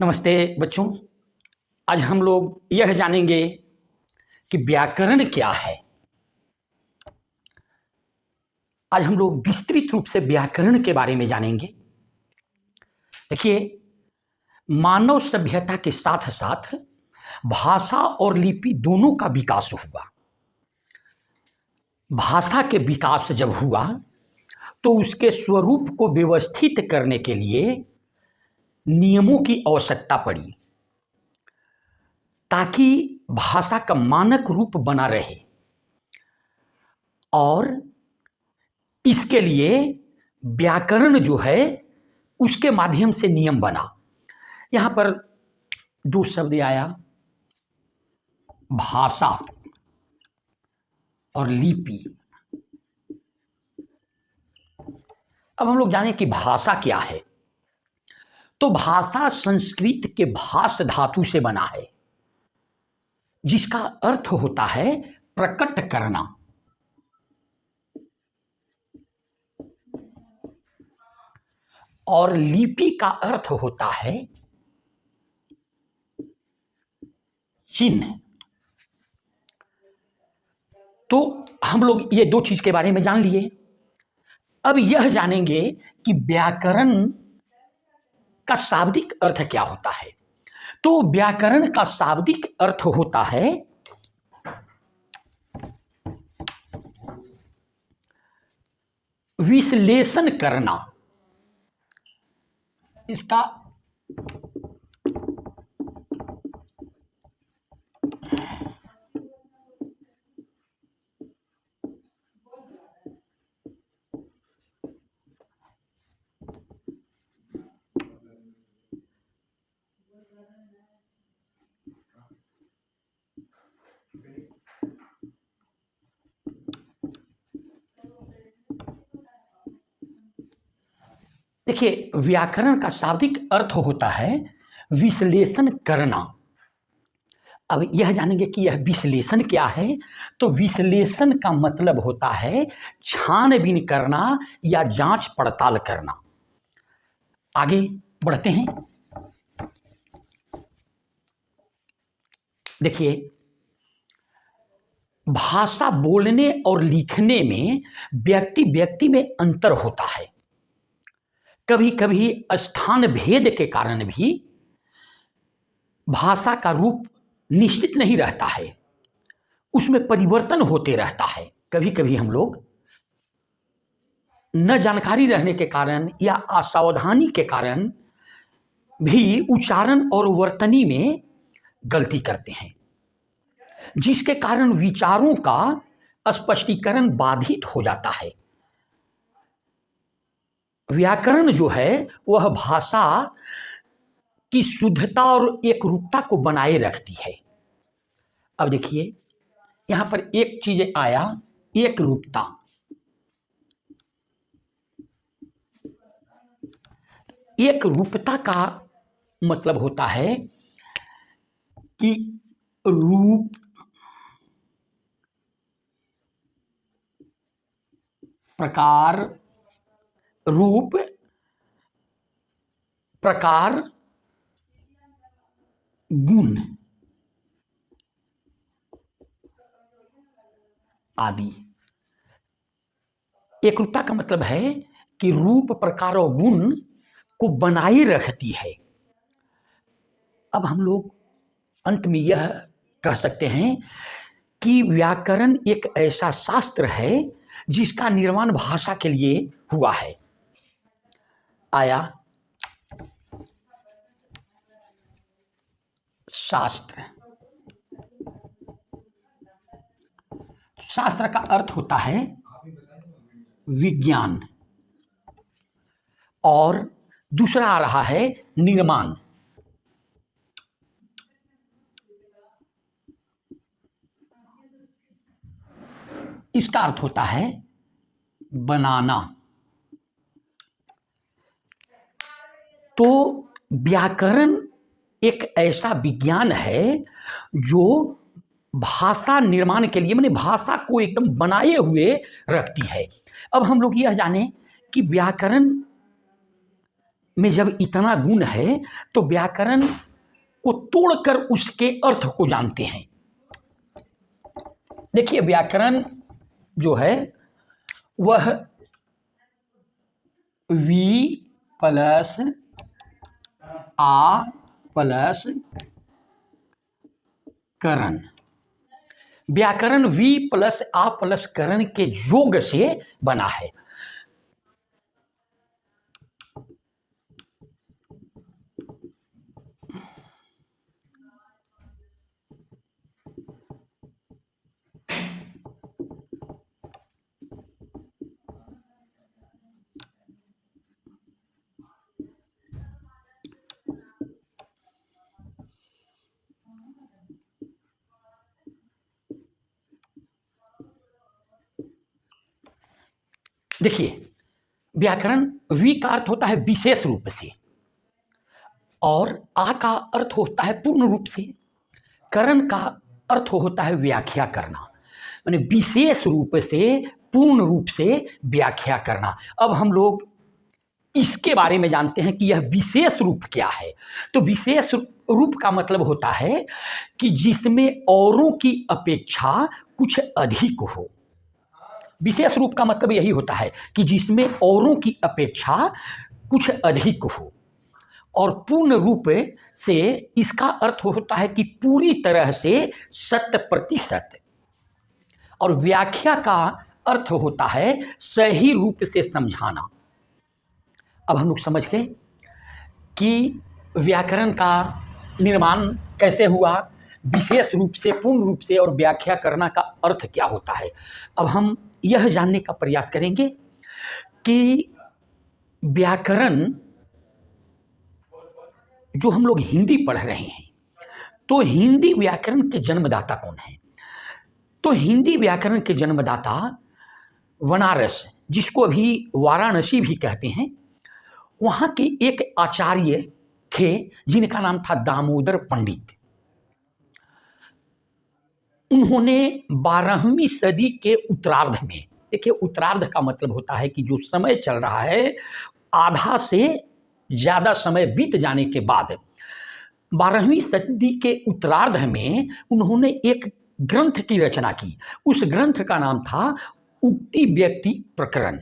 नमस्ते बच्चों। आज हम लोग यह जानेंगे कि व्याकरण क्या है। आज हम लोग विस्तृत रूप से व्याकरण के बारे में जानेंगे। देखिए, मानव सभ्यता के साथ साथ भाषा और लिपि दोनों का विकास हुआ। भाषा के विकास जब हुआ तो उसके स्वरूप को व्यवस्थित करने के लिए नियमों की आवश्यकता पड़ी ताकि भाषा का मानक रूप बना रहे, और इसके लिए व्याकरण जो है उसके माध्यम से नियम बना। यहाँ पर दो शब्द आया, भाषा और लिपि। अब हम लोग जानें कि भाषा क्या है। तो भाषा संस्कृत के भाष धातु से बना है, जिसका अर्थ होता है प्रकट करना। और लिपि का अर्थ होता है चिन्ह। तो हम लोग ये दो चीज के बारे में जान लिए। अब यह जानेंगे कि व्याकरण का शाब्दिक अर्थ क्या होता है। तो व्याकरण का शाब्दिक अर्थ होता है विश्लेषण करना। इसका देखिए, व्याकरण का शाब्दिक अर्थ होता है विश्लेषण करना। अब यह जानेंगे कि यह विश्लेषण क्या है। तो विश्लेषण का मतलब होता है छानबीन करना या जांच पड़ताल करना। आगे बढ़ते हैं। देखिए, भाषा बोलने और लिखने में व्यक्ति में अंतर होता है। कभी कभी स्थान भेद के कारण भी भाषा का रूप निश्चित नहीं रहता है, उसमें परिवर्तन होते रहता है। कभी कभी हम लोग न जानकारी रहने के कारण या असावधानी के कारण भी उच्चारण और वर्तनी में गलती करते हैं, जिसके कारण विचारों का स्पष्टीकरण बाधित हो जाता है। व्याकरण जो है वह भाषा की शुद्धता और एकरूपता को बनाए रखती है। अब देखिए, यहां पर एक चीज आया, एकरूपता। एकरूपता का मतलब होता है कि रूप, प्रकार, रूप, प्रकार, गुण आदि। एकरूपता का मतलब है कि रूप, प्रकार और गुण को बनाए रखती है। अब हम लोग अंत में यह कह सकते हैं कि व्याकरण एक ऐसा शास्त्र है जिसका निर्माण भाषा के लिए हुआ है। आया शास्त्र। शास्त्र का अर्थ होता है विज्ञान, और दूसरा आ रहा है निर्माण। इसका अर्थ होता है बनाना। तो व्याकरण एक ऐसा विज्ञान है जो भाषा निर्माण के लिए, माने भाषा को एकदम बनाए हुए रखती है। अब हम लोग यह जाने कि व्याकरण में जब इतना गुण है तो व्याकरण को तोड़कर उसके अर्थ को जानते हैं। देखिए, व्याकरण जो है वह वी प्लस आ प्लस करण, व्याकरण वी प्लस आ प्लस करण के योग से बना है। देखिए, व्याकरण वी का अर्थ होता है विशेष रूप से, और आ का अर्थ होता है पूर्ण रूप से, करण का अर्थ होता है व्याख्या करना, यानी विशेष रूप से पूर्ण रूप से व्याख्या करना। अब हम लोग इसके बारे में जानते हैं कि यह विशेष रूप क्या है। तो विशेष रूप का मतलब होता है कि जिसमें औरों की अपेक्षा कुछ अधिक हो। विशेष रूप का मतलब यही होता है कि जिसमें औरों की अपेक्षा कुछ अधिक हो, और पूर्ण रूप से इसका अर्थ होता है कि पूरी तरह से 100%, और व्याख्या का अर्थ होता है सही रूप से समझाना। अब हम लोग समझ गए कि व्याकरण का निर्माण कैसे हुआ, विशेष रूप से, पूर्ण रूप से, और व्याख्या करना का अर्थ क्या होता है। अब हम यह जानने का प्रयास करेंगे कि व्याकरण जो हम लोग हिंदी पढ़ रहे हैं, तो हिंदी व्याकरण के जन्मदाता कौन है। तो हिंदी व्याकरण के जन्मदाता बनारस, जिसको अभी वाराणसी भी कहते हैं, वहाँ के एक आचार्य थे जिनका नाम था दामोदर पंडित। उन्होंने 12वीं सदी के उत्तरार्ध में, देखिए उत्तरार्ध का मतलब होता है कि जो समय चल रहा है, आधा से ज़्यादा समय बीत जाने के बाद 12वीं सदी के उत्तरार्ध में उन्होंने एक ग्रंथ की रचना की। उस ग्रंथ का नाम था उक्ति व्यक्ति प्रकरण,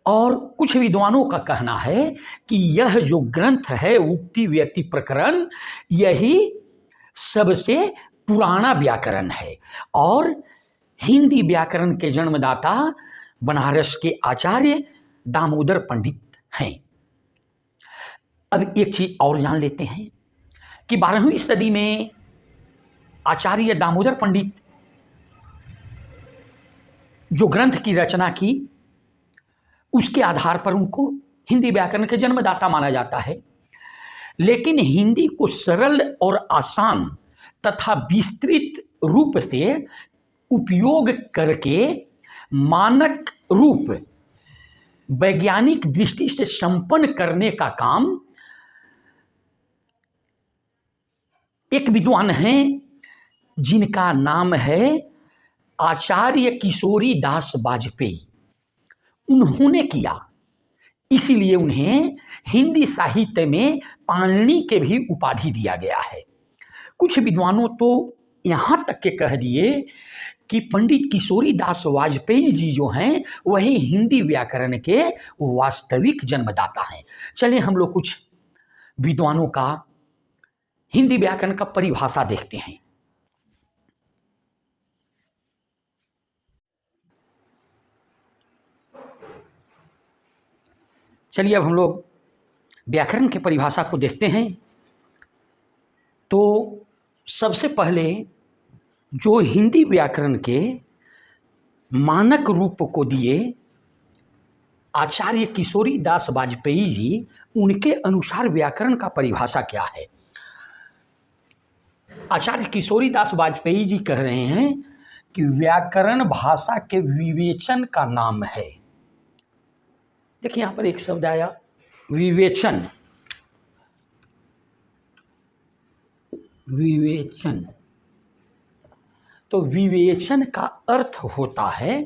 और कुछ विद्वानों का कहना है कि यह जो ग्रंथ है उक्ति व्यक्ति प्रकरण, यही सबसे पुराना व्याकरण है, और हिंदी व्याकरण के जन्मदाता बनारस के आचार्य दामोदर पंडित हैं। अब एक चीज और जान लेते हैं कि 12वीं सदी में आचार्य दामोदर पंडित जो ग्रंथ की रचना की, उसके आधार पर उनको हिंदी व्याकरण के जन्मदाता माना जाता है। लेकिन हिंदी को सरल और आसान तथा विस्तृत रूप से उपयोग करके मानक रूप वैज्ञानिक दृष्टि से संपन्न करने का काम एक विद्वान हैं जिनका नाम है आचार्य किशोरी दास वाजपेयी। उन्होंने किया, इसीलिए उन्हें हिंदी साहित्य में पाणिनि के भी उपाधि दिया गया है। कुछ विद्वानों तो यहाँ तक के कह दिए कि पंडित किशोरी दास वाजपेयी जी जो हैं वही हिंदी व्याकरण के वास्तविक जन्मदाता हैं। चलिए हम लोग कुछ विद्वानों का हिंदी व्याकरण का परिभाषा देखते हैं। चलिए अब हम लोग व्याकरण के परिभाषा को देखते हैं। तो सबसे पहले जो हिंदी व्याकरण के मानक रूप को दिए आचार्य किशोरी दास वाजपेयी जी, उनके अनुसार व्याकरण का परिभाषा क्या है। आचार्य किशोरी दास वाजपेयी जी कह रहे हैं कि व्याकरण भाषा के विवेचन का नाम है। देखिए यहाँ पर एक शब्द आया विवेचन। विवेचन, तो विवेचन का अर्थ होता है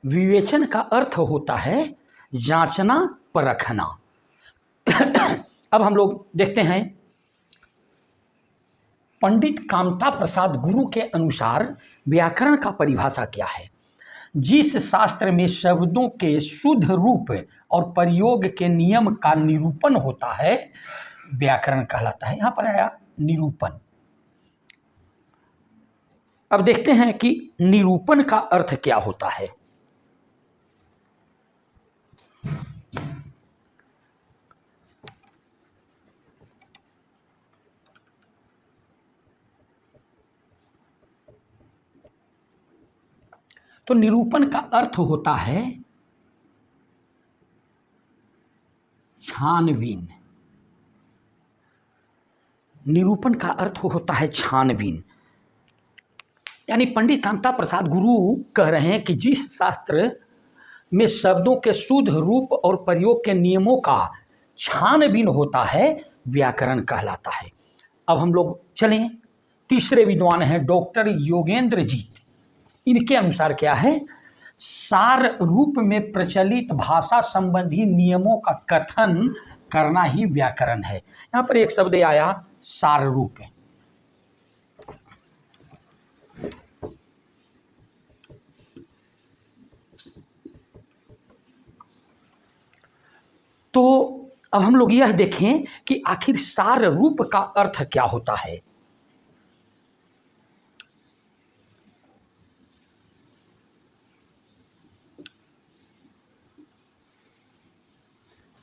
विवेचन का अर्थ होता है जांचना परखना। अब हम लोग देखते हैं पंडित कामता प्रसाद गुरु के अनुसार व्याकरण का परिभाषा क्या है। जिस शास्त्र में शब्दों के शुद्ध रूप और प्रयोग के नियम का निरूपण होता है व्याकरण कहलाता है। यहाँ पर आया निरूपण। अब देखते हैं कि निरूपण का अर्थ क्या होता है। तो निरूपण का अर्थ होता है छानबीन। निरूपण का अर्थ होता है छानबीन। यानी पंडित कामता प्रसाद गुरु कह रहे हैं कि जिस शास्त्र में शब्दों के शुद्ध रूप और प्रयोग के नियमों का छानबीन होता है व्याकरण कहलाता है। अब हम लोग चलें, तीसरे विद्वान हैं डॉक्टर योगेंद्र जी। इनके अनुसार क्या है, सार रूप में प्रचलित भाषा संबंधी नियमों का कथन करना ही व्याकरण है। यहाँ पर एक शब्द आया सार रूप। तो अब हम लोग यह देखें कि आखिर सार रूप का अर्थ क्या होता है।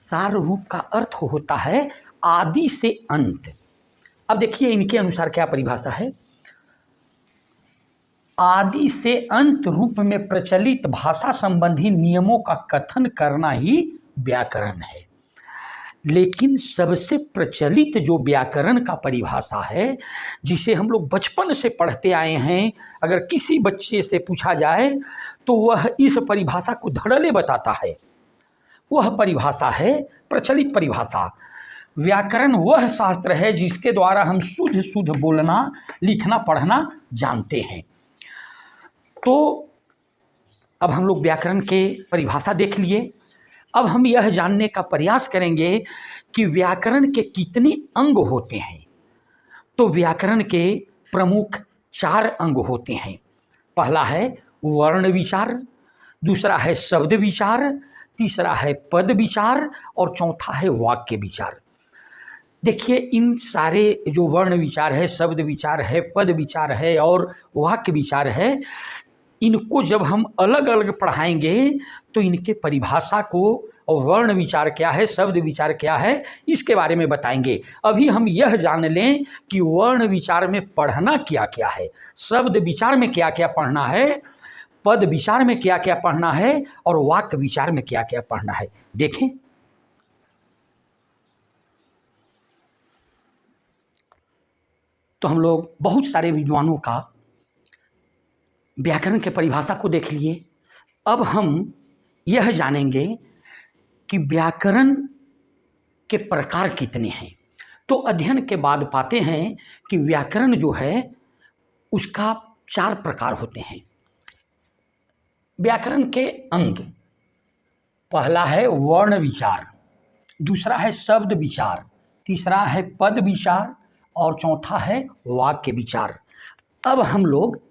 सार रूप का अर्थ होता है आदि से अंत। अब देखिए इनके अनुसार क्या परिभाषा है। आदि से अंत रूप में प्रचलित भाषा संबंधी नियमों का कथन करना ही व्याकरण है। लेकिन सबसे प्रचलित जो व्याकरण का परिभाषा है, जिसे हम लोग बचपन से पढ़ते आए हैं, अगर किसी बच्चे से पूछा जाए तो वह इस परिभाषा को धड़ल्ले बताता है। वह परिभाषा है प्रचलित परिभाषा। व्याकरण वह शास्त्र है जिसके द्वारा हम शुद्ध शुद्ध बोलना, लिखना, पढ़ना जानते हैं। तो अब हम लोग व्याकरण के परिभाषा देख लिए। अब हम यह जानने का प्रयास करेंगे कि व्याकरण के कितने अंग होते हैं। तो व्याकरण के प्रमुख 4 अंग होते हैं। पहला है वर्ण विचार, दूसरा है शब्द विचार, तीसरा है पद विचार और चौथा है वाक्य विचार। देखिए इन सारे जो वर्ण विचार है, शब्द विचार है, पद विचार है और वाक्य विचार है, इनको जब हम अलग अलग पढ़ाएंगे तो इनके परिभाषा को और वर्ण विचार क्या है, शब्द विचार क्या है, इसके बारे में बताएंगे। अभी हम यह जान लें कि वर्ण विचार में पढ़ना क्या क्या है, शब्द विचार में क्या क्या पढ़ना है, पद विचार में क्या क्या पढ़ना है और वाक्य विचार में क्या क्या पढ़ना है। देखें, तो हम लोग बहुत सारे विद्वानों का व्याकरण के परिभाषा को देख लिए। अब हम यह जानेंगे कि व्याकरण के प्रकार कितने हैं। तो अध्ययन के बाद पाते हैं कि व्याकरण जो है उसका 4 प्रकार होते हैं। व्याकरण के अंग, पहला है वर्ण विचार, दूसरा है शब्द विचार, तीसरा है पद विचार और चौथा है वाक्य विचार। अब हम लोग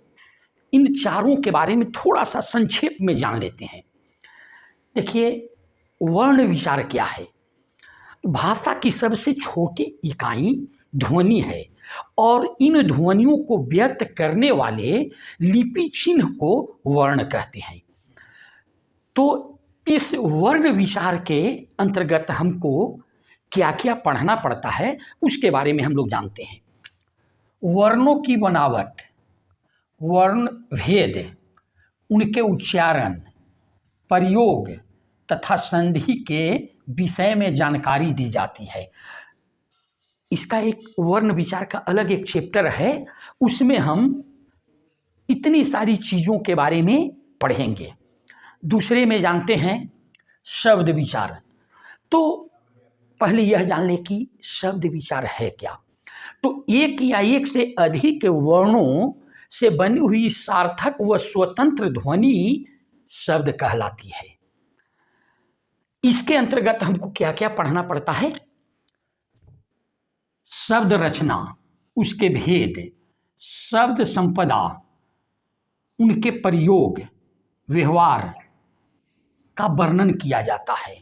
इन चारों के बारे में थोड़ा सा संक्षेप में जान लेते हैं। देखिए वर्ण विचार क्या है। भाषा की सबसे छोटी इकाई ध्वनि है और इन ध्वनियों को व्यक्त करने वाले लिपि चिन्ह को वर्ण कहते हैं। तो इस वर्ण विचार के अंतर्गत हमको क्या क्या पढ़ना पड़ता है उसके बारे में हम लोग जानते हैं। वर्णों की बनावट, वर्ण भेद, उनके उच्चारण, प्रयोग तथा संधि के विषय में जानकारी दी जाती है। इसका एक वर्ण विचार का अलग एक चैप्टर है, उसमें हम इतनी सारी चीज़ों के बारे में पढ़ेंगे। दूसरे में जानते हैं शब्द विचार। तो पहले यह जान लें कि शब्द विचार है क्या। तो एक या एक से अधिक वर्णों से बनी हुई सार्थक व स्वतंत्र ध्वनि शब्द कहलाती है। इसके अंतर्गत हमको क्या क्या पढ़ना पड़ता है? शब्द रचना, उसके भेद, शब्द संपदा, उनके प्रयोग, व्यवहार का वर्णन किया जाता है।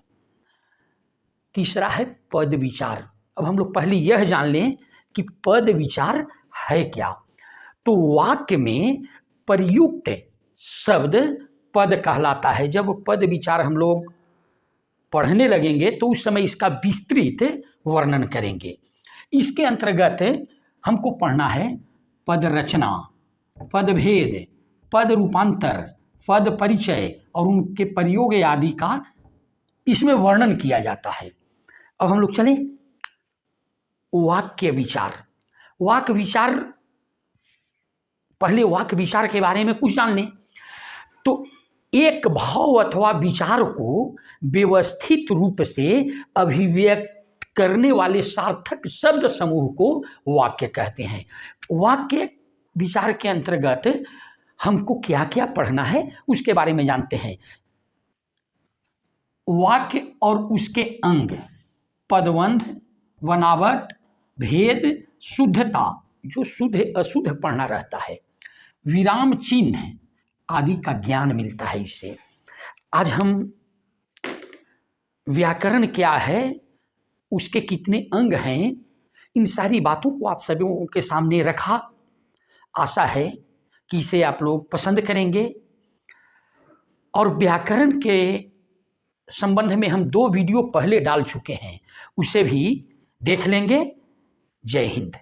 तीसरा है पद विचार। अब हम लोग पहले यह जान लें कि पद विचार है क्या। तो वाक्य में प्रयुक्त शब्द पद कहलाता है। जब पद विचार हम लोग पढ़ने लगेंगे तो उस समय इसका विस्तृत वर्णन करेंगे। इसके अंतर्गत हमको पढ़ना है पद रचना, पद भेद, पद रूपांतर, पद परिचय और उनके प्रयोग आदि का इसमें वर्णन किया जाता है। अब हम लोग चलें वाक्य विचार। वाक्य विचार, पहले वाक्य विचार के बारे में कुछ जान लें। तो एक भाव अथवा विचार को व्यवस्थित रूप से अभिव्यक्त करने वाले सार्थक शब्द समूह को वाक्य कहते हैं। वाक्य विचार के अंतर्गत हमको क्या क्या पढ़ना है उसके बारे में जानते हैं। वाक्य और उसके अंग, पदबंध, बनावट, भेद, शुद्धता, जो शुद्ध अशुद्ध पढ़ना रहता है, विराम चिन्ह आदि का ज्ञान मिलता है इससे। आज हम व्याकरण क्या है, उसके कितने अंग हैं, इन सारी बातों को आप सभी के सामने रखा। आशा है कि इसे आप लोग पसंद करेंगे। और व्याकरण के संबंध में हम 2 वीडियो पहले डाल चुके हैं, उसे भी देख लेंगे। जय हिंद।